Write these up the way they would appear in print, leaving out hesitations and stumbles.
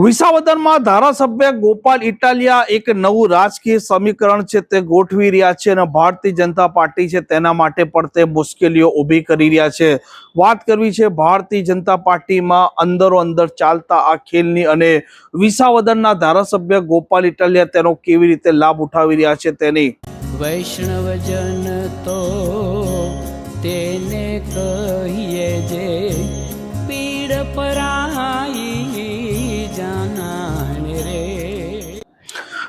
વિસાવદરમાં ધારાસભ્ય ગોપાલ ઇટાલિયા એક નવું રાજકીય સમીકરણ છે તે ગોઠવી રહ્યા છે અને ભારતીય જનતા પાર્ટી છે તેના માટે પણ તે મુશ્કેલીઓ ઊભી કરી રહ્યા છે. વાત કરવી છે ભારતીય જનતા પાર્ટીમાં અંદરો અંદર ચાલતા આ ખેલની અને વિસાવદરના ધારાસભ્ય ગોપાલ ઇટાલિયા તેનો કેવી રીતે લાભ ઉઠાવી રહ્યા છે તેની. વૈષ્ણવજન તો તેને કહીએ જે પીડ પરાઈ જાનાને રે.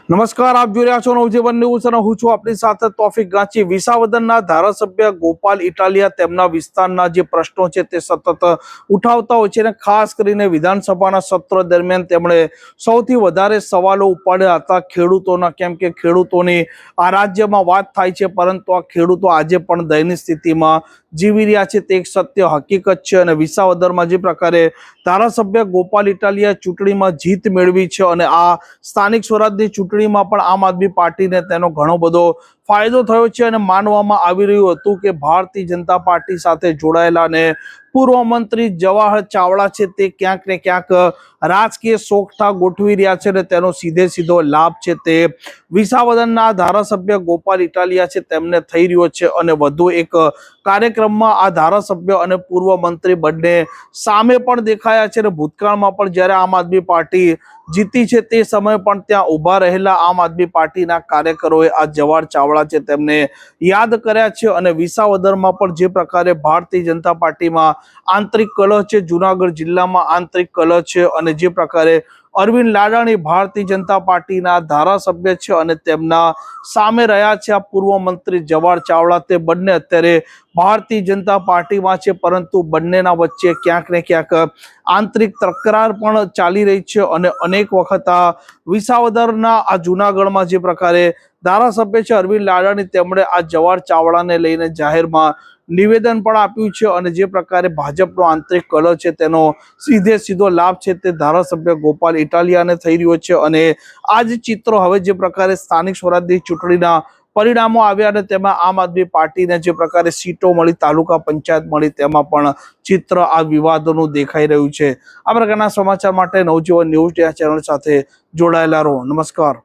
નમસ્કાર, આપ જોઈ રહ્યા છો નવજીવન ન્યૂઝ અને હું છું આપની સાથે તોફિક ગાંચી. વિસાવદરના ધારાસભ્ય ગોપાલ ઇટાલિયા તેમના વિસ્તારના જે પ્રશ્નો છે તે સતત ઉઠાવતા હોય છે અને ખાસ કરીને વિધાનસભાના સત્ર દરમિયાન તેમણે સૌથી વધારે સવાલો ઉપાડ્યા હતા ખેડૂતોના. કેમ કે ખેડૂતોની આ રાજ્યમાં વાત થાય છે, પરંતુ આ ખેડૂતો આજે પણ દયનીય સ્થિતિમાં જીવી રહ્યા છે તે એક સત્ય હકીકત છે. અને વિસાવદરમાં જે પ્રકારે ધારાસભ્ય ગોપાલ ઇટાલિયા ચૂંટણીમાં જીત મેળવી છે અને આ સ્થાનિક સ્વરાજની ચૂંટણીમાં પણ આમ આદમી પાર્ટીને તેનો ઘણો બધો ફાયદો થયો છે અને માનવામાં આવી રહ્યું હતું કે ભારતીય જનતા પાર્ટી સાથે જોડાયેલા અને પૂર્વ મંત્રી જવાહર ચાવડા છે તે ક્યાંક ને ક્યાંક રાજકીય સોગઠા ગોઠવી રહ્યા છે અને તેનો સીધો લાભ છે તે વિસાવદરના ધારાસભ્ય ગોપાલ ઇટાલિયા છે તેમને થઈ રહ્યો છે. અને વધુ એક કાર્યક્રમમાં આ ધારાસભ્ય અને પૂર્વ મંત્રી બંને સામે પણ દેખાયા છે અને ભૂતકાળમાં પણ જ્યારે આમ આદમી પાર્ટી જીતી છે તે સમયે પણ ત્યાં ઊભા રહેલા આમ આદમી પાર્ટીના કાર્યકરોએ આ જવાહર ચાવડા છે તેમને યાદ કર્યા છે. અને વિસાવદરમાં પણ જે પ્રકારે ભારતીય જનતા પાર્ટીમાં આંતરિક કલહ છે, જુનાગઢ જિલ્લામાં આંતરિક કલહ છે અને જે પ્રકારે અરવિંદ લાડાણી ભારતીય જનતા પાર્ટીના ધારાસભ્ય છે અને તેમના સામે રહ્યા છે આ પૂર્વ મંત્રી જવાહર ચાવડા, તે બંને અત્યારે ભારતીય જનતા પાર્ટીમાં છે, પરંતુ બંનેના વચ્ચે ક્યાંક ને ક્યાંક આંતરિક તકરાર પણ ચાલી રહી છે. અને અનેક વખત આ વિસાવદરના આ જુનાગઢમાં જે પ્રકારે ધારાસભ્ય છે અરવિંદ લાડાણી, તેમણે આ જવાહર ચાવડાને લઈને જાહેરમાં નિવેદન પણ આપ્યું છે. અને જે પ્રકારે ભાજપનો આંતરિક કલહ છે તેનો સીધો લાભ છે તે ધારાસભ્ય ગોપાલ ઇટાલિયાને થઈ રહ્યો છે. અને આ જ ચિત્રો હવે જે પ્રકારે સ્થાનિક સ્વરાજની ચૂંટણીના પરિણામો આવ્યા અને તેમાં આમ આદમી પાર્ટીને જે પ્રકારે સીટો મળી, તાલુકા પંચાયત મળી, તેમાં પણ ચિત્ર આ વિવાદોનું દેખાઈ રહ્યું છે. આ પ્રકારના સમાચાર માટે નવજીવન ન્યૂઝ ચેનલ સાથે જોડાયેલા રહો. નમસ્કાર.